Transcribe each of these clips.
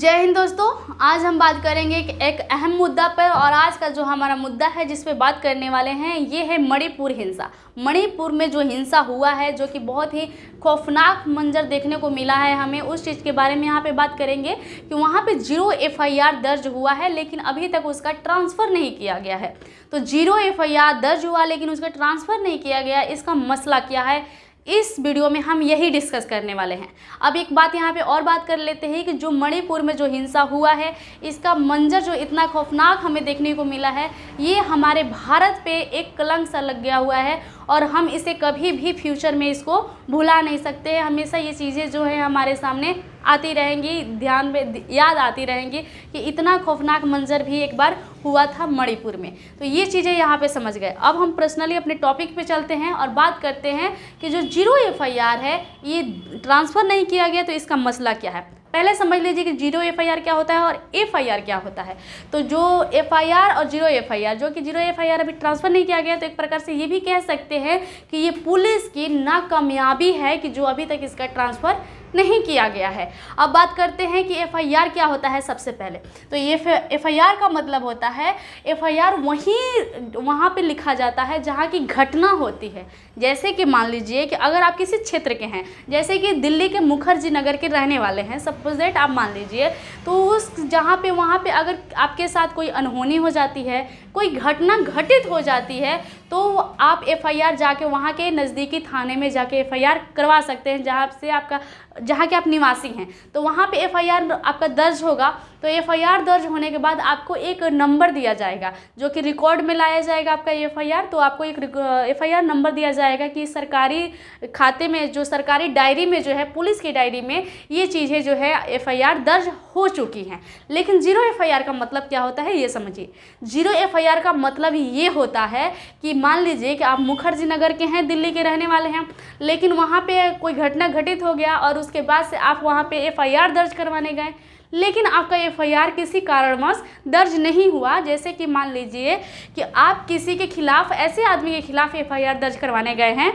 जय हिंद दोस्तों। आज हम बात करेंगे एक अहम मुद्दा पर, और आज का जो हमारा मुद्दा है जिस पे बात करने वाले हैं ये है मणिपुर हिंसा। मणिपुर में जो हिंसा हुआ है, जो कि बहुत ही खौफनाक मंजर देखने को मिला है, हमें उस चीज़ के बारे में यहाँ पे बात करेंगे कि वहाँ पे 0 FIR दर्ज हुआ है, लेकिन अभी तक उसका ट्रांसफ़र नहीं किया गया है। तो 0 FIR दर्ज हुआ लेकिन उसका ट्रांसफ़र नहीं किया गया, इसका मसला क्या है, इस वीडियो में हम यही डिस्कस करने वाले हैं। अब एक बात यहाँ पे और बात कर लेते हैं कि जो मणिपुर में जो हिंसा हुआ है, इसका मंजर जो इतना खौफनाक हमें देखने को मिला है, ये हमारे भारत पे एक कलंक सा लग गया हुआ है और हम इसे कभी भी फ्यूचर में इसको भुला नहीं सकते हैं। हमेशा ये चीज़ें जो है हमारे सामने आती रहेंगी, ध्यान में याद आती रहेंगी कि इतना खौफनाक मंजर भी एक बार हुआ था मणिपुर में। तो ये चीज़ें यहाँ पे समझ गए। अब हम पर्सनली अपने टॉपिक पे चलते हैं और बात करते हैं कि जो 0 FIR है ये ट्रांसफ़र नहीं किया गया, तो इसका मसला क्या है। पहले समझ लीजिए कि 0 FIR क्या होता है और FIR क्या होता है। तो जो FIR और 0 FIR, जो कि 0 FIR अभी ट्रांसफ़र नहीं किया गया, तो एक प्रकार से ये भी कह सकते हैं कि ये पुलिस की नाकामयाबी है कि जो अभी तक इसका ट्रांसफ़र नहीं किया गया है। अब बात करते हैं कि FIR क्या होता है। सबसे पहले तो ये FIR का मतलब होता है, FIR वहाँ पे लिखा जाता है जहाँ की घटना होती है। जैसे कि मान लीजिए कि अगर आप किसी क्षेत्र के हैं, जैसे कि दिल्ली के मुखर्जी नगर के रहने वाले हैं, सपोज दैट आप मान लीजिए, तो उस जहाँ पे वहाँ पे अगर आपके साथ कोई अनहोनी हो जाती है, कोई घटना घटित हो जाती है, तो आप FIR जाके वहाँ के नज़दीकी थाने में जाके FIR करवा सकते हैं, जहाँ के आप निवासी हैं। तो वहाँ पे FIR आपका दर्ज होगा। तो FIR दर्ज होने के बाद आपको एक नंबर दिया जाएगा, जो कि रिकॉर्ड में लाया जाएगा आपका FIR। तो आपको एक FIR नंबर दिया जाएगा कि सरकारी खाते में, जो सरकारी डायरी में जो है, पुलिस की डायरी में ये चीज़ें जो है FIR दर्ज हो चुकी हैं। लेकिन 0 FIR का मतलब क्या होता है ये समझिए। 0 FIR का मतलब ये होता है कि मान लीजिए कि आप मुखर्जी नगर के हैं, दिल्ली के रहने वाले हैं, लेकिन वहाँ पे कोई घटना घटित हो गया और उसके बाद से आप वहाँ पे FIR दर्ज करवाने गए, लेकिन आपका FIR किसी कारणवश दर्ज नहीं हुआ। जैसे कि मान लीजिए कि आप किसी के खिलाफ, ऐसे आदमी के खिलाफ FIR दर्ज करवाने गए हैं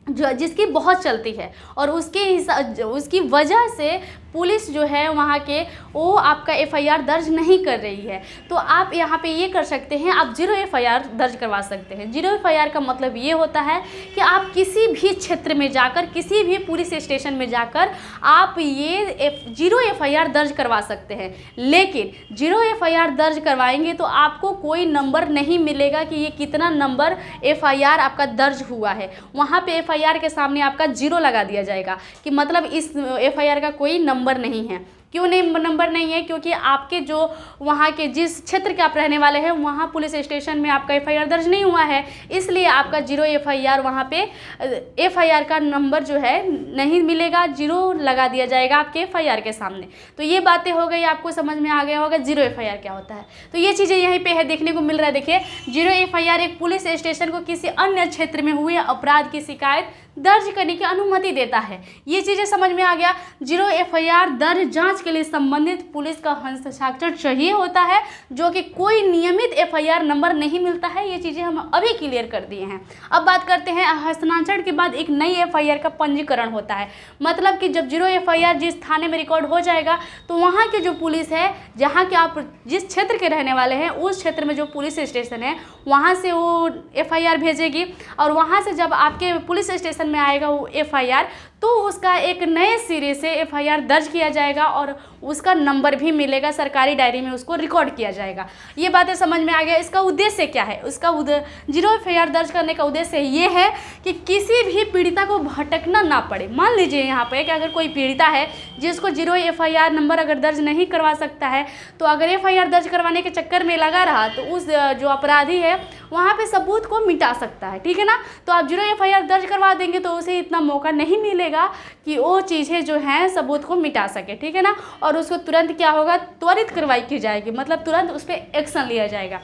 जिसकी बहुत चलती है और उसकी वजह से पुलिस जो है वहाँ के, वो आपका FIR दर्ज नहीं कर रही है, तो आप यहाँ पे ये कर सकते हैं, आप 0 FIR दर्ज करवा सकते हैं। 0 FIR का मतलब ये होता है कि आप किसी भी क्षेत्र में जाकर, किसी भी पुलिस स्टेशन में जाकर आप ये 0 FIR दर्ज करवा सकते हैं। लेकिन 0 FIR दर्ज करवाएंगे तो आपको कोई नंबर नहीं मिलेगा कि ये कितना नंबर FIR आपका दर्ज हुआ है। वहाँ पे FIR के सामने आपका 0 लगा दिया जाएगा कि मतलब इस FIR का कोई नंबर नहीं है। क्यों नहीं नंबर नहीं है? क्योंकि आपके जो वहाँ के जिस क्षेत्र के आप रहने वाले हैं, वहाँ पुलिस स्टेशन में आपका FIR दर्ज नहीं हुआ है, इसलिए आपका 0 FIR, वहाँ पे FIR का नंबर जो है नहीं मिलेगा, 0 लगा दिया जाएगा आपके FIR के सामने। तो ये बातें हो गई, आपको समझ में आ गया होगा 0 FIR क्या होता है। तो ये चीज़ें यहीं पे है, देखने को मिल रहा है। देखिए 0 FIR एक पुलिस स्टेशन को किसी अन्य क्षेत्र में हुए अपराध की शिकायत दर्ज करने की अनुमति देता है। ये चीज़ें समझ में आ गया। 0 FIR दर्ज जांच के लिए संबंधित पुलिस का हस्ताक्षर चाहिए होता है, जो कि कोई नियमित FIR नंबर नहीं मिलता है। ये चीज़ें हम अभी क्लियर कर दिए हैं। अब बात करते हैं, हस्तांतरण के बाद एक नई FIR का पंजीकरण होता है। मतलब कि जब 0 FIR जिस थाने में रिकॉर्ड हो जाएगा, तो वहाँ के जो पुलिस है, जहाँ के आप जिस क्षेत्र के रहने वाले हैं, उस क्षेत्र में जो पुलिस स्टेशन है, वहाँ से वो FIR भेजेगी, और वहाँ से जब आपके पुलिस स्टेशन में आएगा वो FIR, तो उसका एक नए सिरे से FIR दर्ज किया जाएगा और उसका नंबर भी मिलेगा, सरकारी डायरी में उसको रिकॉर्ड किया जाएगा। ये बातें समझ में आ गया। इसका उद्देश्य क्या है? उसका 0 FIR दर्ज करने का उद्देश्य ये है कि किसी भी पीड़िता को भटकना ना पड़े। मान लीजिए यहाँ पे कि अगर कोई पीड़िता है जिसको 0 FIR नंबर अगर दर्ज नहीं करवा सकता है, तो अगर FIR दर्ज करवाने के चक्कर में लगा रहा, तो उस जो अपराधी है वहाँ पे सबूत को मिटा सकता है। ठीक है ना? तो आप 0 FIR दर्ज करवा देंगे तो उसे इतना मौका नहीं मिलेगा कि वो चीज़ें जो हैं सबूत को मिटा सके। ठीक है ना? और उसको तुरंत क्या होगा, त्वरित कार्रवाई की जाएगी, मतलब तुरंत उस पर एक्शन लिया जाएगा।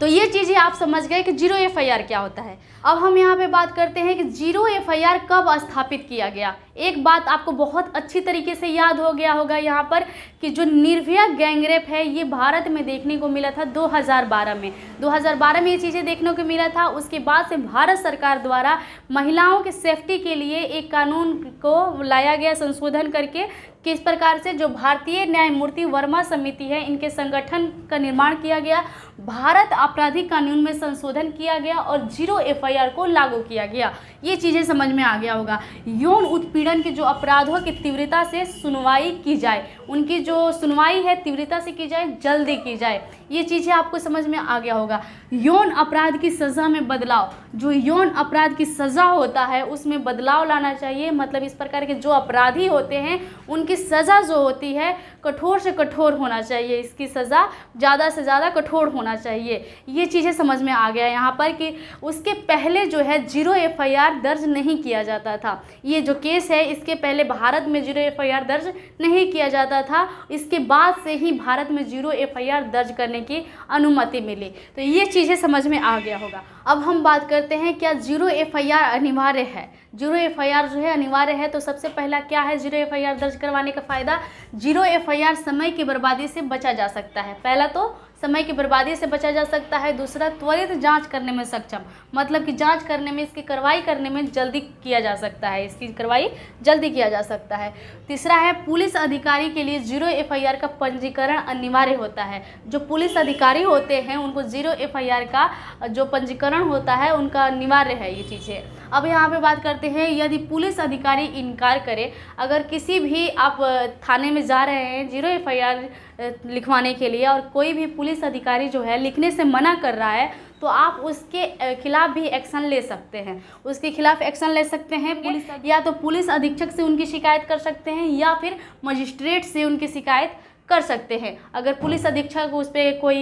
तो ये चीज़ें आप समझ गए कि 0 FIR क्या होता है। अब हम यहाँ पे बात करते हैं कि 0 FIR कब स्थापित किया गया। एक बात आपको बहुत अच्छी तरीके से याद हो गया होगा यहाँ पर कि जो निर्भया गैंगरेप है ये भारत में देखने को मिला था 2012 में। 2012 में ये चीज़ें देखने को मिला था। उसके बाद से भारत सरकार द्वारा महिलाओं के सेफ्टी के लिए एक कानून को लाया गया संशोधन करके, किस प्रकार से जो भारतीय न्यायमूर्ति वर्मा समिति है इनके संगठन का निर्माण किया गया, भारत आपराधिक कानून में संशोधन किया गया और 0 FIR को लागू किया गया। ये चीज़ें समझ में आ गया होगा। यौन उत्पीड़न के जो अपराधों की तीव्रता से सुनवाई की जाए, उनकी जो सुनवाई है तीव्रता से की जाए, जल्दी की जाए, ये चीज़ें आपको समझ में आ गया होगा। यौन अपराध की सज़ा में बदलाव, जो यौन अपराध की सज़ा होता है उसमें बदलाव लाना चाहिए। मतलब इस प्रकार के जो अपराधी होते हैं उनकी सज़ा जो होती है कठोर से कठोर होना चाहिए, इसकी सज़ा ज़्यादा से ज़्यादा कठोर होना चाहिए। ये चीज़ें समझ में आ गया यहाँ पर कि उसके पहले जो है 0 FIR दर्ज नहीं किया जाता था। ये जो केस है इसके पहले भारत में 0 FIR दर्ज नहीं किया जाता था, इसके बाद से ही भारत में 0 FIR दर्ज करने की अनुमति मिली। तो ये चीज़ें समझ में आ गया होगा। अब हम बात करते हैं क्या 0 FIR अनिवार्य है। 0 FIR जो है अनिवार्य है, तो सबसे पहला क्या है 0 FIR दर्ज करवाने का फ़ायदा। 0 FIR समय की बर्बादी से बचा जा सकता है। पहला तो समय की बर्बादी से बचा जा सकता है, दूसरा त्वरित जांच करने में सक्षम, मतलब कि जांच करने में, इसकी कार्रवाई करने में जल्दी किया जा सकता है, इसकी कार्रवाई जल्दी किया जा सकता है। तीसरा है पुलिस अधिकारी के लिए 0 FIR का पंजीकरण अनिवार्य होता है। जो पुलिस अधिकारी होते हैं उनको 0 FIR का जो पंजीकरण होता है उनका अनिवार्य है ये चीज़ें। अब यहाँ पे बात करते हैं, यदि पुलिस अधिकारी इनकार करे, अगर किसी भी आप थाने में जा रहे हैं 0 FIR लिखवाने के लिए और कोई भी पुलिस अधिकारी जो है लिखने से मना कर रहा है, तो आप उसके खिलाफ भी एक्शन ले सकते हैं। उसके खिलाफ एक्शन ले सकते हैं पुलिस, या तो पुलिस अधीक्षक से उनकी शिकायत कर सकते हैं या फिर मजिस्ट्रेट से उनकी शिकायत कर सकते हैं। अगर पुलिस अधीक्षक उस पर कोई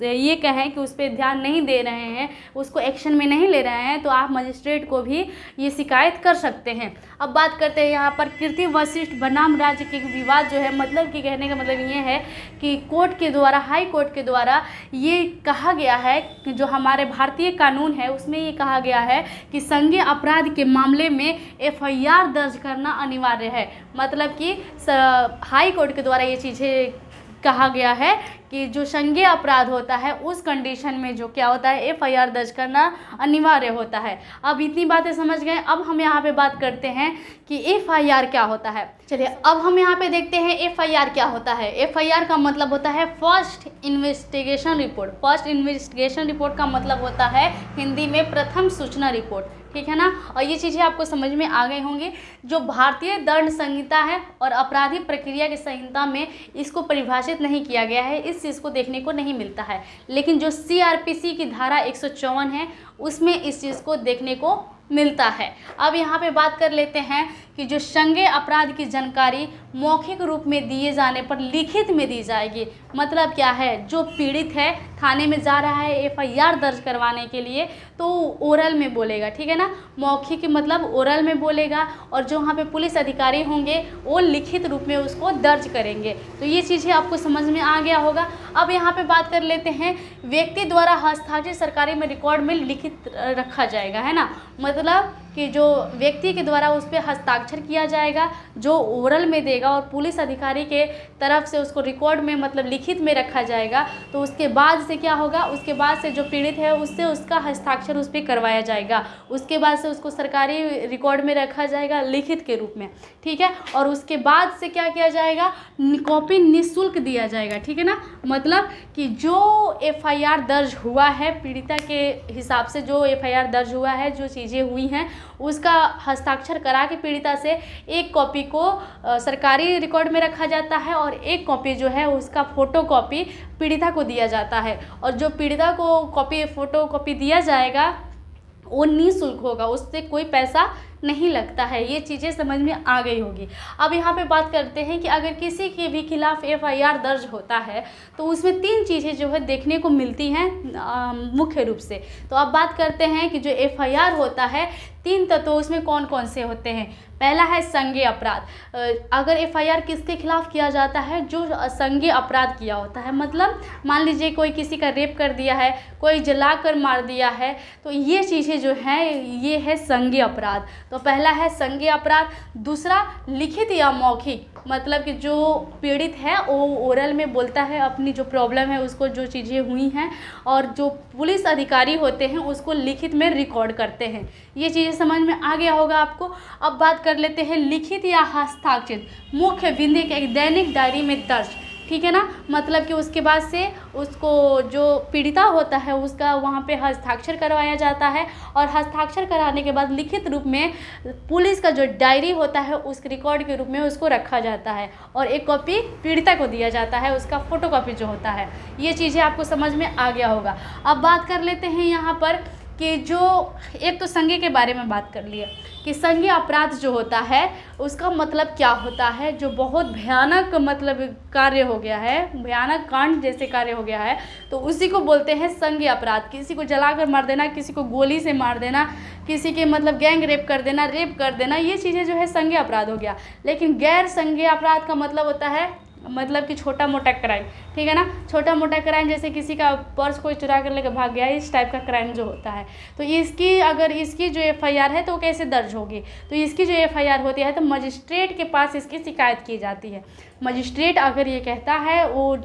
ये कहें कि उस पर ध्यान नहीं दे रहे हैं, उसको एक्शन में नहीं ले रहे हैं, तो आप मजिस्ट्रेट को भी ये शिकायत कर सकते हैं। अब बात करते हैं यहाँ पर कीर्ति वशिष्ठ बनाम राज्य के विवाद जो है, मतलब कि कहने का मतलब ये है कि कोर्ट के द्वारा, हाई कोर्ट के द्वारा ये कहा गया है कि जो हमारे भारतीय कानून है उसमें ये कहा गया है कि संज्ञेय अपराध के मामले में FIR दर्ज करना अनिवार्य है। मतलब कि हाई कोर्ट के द्वारा ये चीज़ें कहा गया है कि जो संज्ञेय अपराध होता है उस कंडीशन में जो क्या होता है FIR दर्ज करना अनिवार्य होता है। अब इतनी बातें समझ गए। अब हम यहाँ पे बात करते हैं कि FIR क्या होता है। चलिए अब हम यहाँ पे देखते हैं FIR क्या होता है। FIR का मतलब होता है first investigation report. First investigation report का मतलब होता है हिंदी में प्रथम सूचना रिपोर्ट, ठीक है ना। और ये चीज़ें आपको समझ में आ गई होंगी। जो भारतीय दंड संहिता है और अपराधी प्रक्रिया की संहिता में इसको परिभाषित नहीं किया गया है, इस चीज़ को देखने को नहीं मिलता है। लेकिन जो CRPC की धारा 154 है उसमें इस चीज़ को देखने को मिलता है। अब यहाँ पे बात कर लेते हैं कि जो संज्ञेय अपराध की जानकारी मौखिक रूप में दिए जाने पर लिखित में दी जाएगी। मतलब क्या है, जो पीड़ित है थाने में जा रहा है FIR दर्ज करवाने के लिए तो ओरल में बोलेगा, ठीक है ना। मौखिक मतलब ओरल में बोलेगा और जो वहाँ पे पुलिस अधिकारी होंगे वो लिखित रूप में उसको दर्ज करेंगे। तो ये चीज़ें आपको समझ में आ गया होगा। अब यहाँ पे बात कर लेते हैं, व्यक्ति द्वारा हस्ताक्षर सरकारी में रिकॉर्ड में लिखित रखा जाएगा, है ना। मतलब कि जो व्यक्ति के द्वारा उस पर हस्ताक्षर किया जाएगा, जो ओरल में देगा और पुलिस अधिकारी के तरफ से उसको रिकॉर्ड में मतलब लिखित में रखा जाएगा। तो उसके बाद से क्या होगा, उसके बाद से जो पीड़ित है उससे उसका हस्ताक्षर उस पर करवाया जाएगा। उसके बाद से उसको सरकारी रिकॉर्ड में रखा जाएगा लिखित के रूप में, ठीक है। और उसके बाद से क्या किया जाएगा, कॉपी निःशुल्क दिया जाएगा, ठीक है ना। मतलब कि जो FIR दर्ज हुआ है पीड़िता के हिसाब से, जो FIR दर्ज हुआ है, जो चीज़ें हुई हैं उसका हस्ताक्षर करा के पीड़िता से एक कॉपी को सरकारी रिकॉर्ड में रखा जाता है और एक कॉपी जो है उसका फ़ोटो कॉपी पीड़िता को दिया जाता है। और जो पीड़िता को फ़ोटो कॉपी दिया जाएगा वो निःशुल्क होगा, उससे कोई पैसा नहीं लगता है। ये चीज़ें समझ में आ गई होगी। अब यहाँ पे बात करते हैं कि अगर किसी के भी खिलाफ FIR दर्ज होता है तो उसमें 3 चीज़ें जो है देखने को मिलती हैं मुख्य रूप से। तो अब बात करते हैं कि जो FIR होता है 3 तत्व उसमें कौन कौन से होते हैं। पहला है संज्ञेय अपराध। अगर FIR किसके खिलाफ किया जाता है, जो संज्ञेय अपराध किया होता है। मतलब मान लीजिए कोई किसी का रेप कर दिया है, कोई जलाकर मार दिया है, तो ये चीज़ें जो हैं ये है संज्ञेय अपराध। तो पहला है संज्ञेय अपराध, दूसरा लिखित या मौखिक, मतलब कि जो पीड़ित है वो ओरल में बोलता है अपनी जो प्रॉब्लम है उसको, जो चीज़ें हुई हैं, और जो पुलिस अधिकारी होते हैं उसको लिखित में रिकॉर्ड करते हैं। ये चीज़ें समझ में आ गया होगा आपको। अब बात कर लेते हैं लिखित या हस्ताक्षरित मुख्य बिंदु के एक दैनिक डायरी में दर्ज, ठीक है ना। मतलब कि उसके बाद से उसको जो पीड़िता होता है उसका वहाँ पे हस्ताक्षर करवाया जाता है, और हस्ताक्षर कराने के बाद लिखित रूप में पुलिस का जो डायरी होता है उस रिकॉर्ड के रूप में उसको रखा जाता है, और एक कॉपी पीड़िता को दिया जाता है, उसका फोटोकॉपी जो होता है। ये चीज़ें आपको समझ में आ गया होगा। अब बात कर लेते हैं यहाँ पर कि जो एक तो संज्ञेय के बारे में बात कर लिया कि संज्ञेय अपराध जो होता है उसका मतलब क्या होता है, जो बहुत भयानक मतलब कार्य हो गया है, भयानक कांड जैसे कार्य हो गया है, तो उसी को बोलते हैं संज्ञेय अपराध। किसी को जलाकर मार देना, किसी को गोली से मार देना, किसी के मतलब गैंग रेप कर देना, ये चीज़ें जो है संज्ञेय अपराध हो गया। लेकिन गैर संज्ञेय अपराध का मतलब होता है मतलब कि छोटा मोटा क्राइम, ठीक है ना। छोटा मोटा क्राइम जैसे किसी का पर्स कोई चुरा कर लेकर भाग गया, इस टाइप का क्राइम जो होता है, तो इसकी अगर इसकी जो एफआईआर है तो वो कैसे दर्ज होगी, तो इसकी जो एफआईआर होती है तो मजिस्ट्रेट के पास इसकी शिकायत की जाती है। मजिस्ट्रेट अगर ये कहता है, वो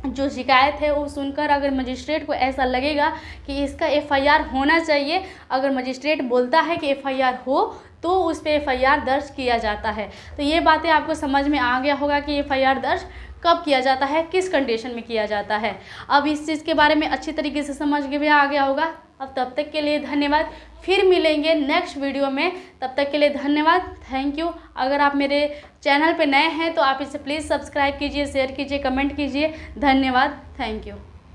जो शिकायत है वो सुनकर अगर मजिस्ट्रेट को ऐसा लगेगा कि इसका एफआईआर होना चाहिए, अगर मजिस्ट्रेट बोलता है कि एफआईआर हो तो उस पर एफआईआर दर्ज किया जाता है। तो ये बातें आपको समझ में आ गया होगा कि एफआईआर दर्ज कब किया जाता है, किस कंडीशन में किया जाता है। अब इस चीज़ के बारे में अच्छी तरीके से समझ के भी आ गया होगा। अब तब तक के लिए धन्यवाद, फिर मिलेंगे नेक्स्ट वीडियो में। तब तक के लिए धन्यवाद, थैंक यू। अगर आप मेरे चैनल पे नए हैं तो आप इसे प्लीज़ सब्सक्राइब कीजिए, शेयर कीजिए, कमेंट कीजिए। धन्यवाद, थैंक यू।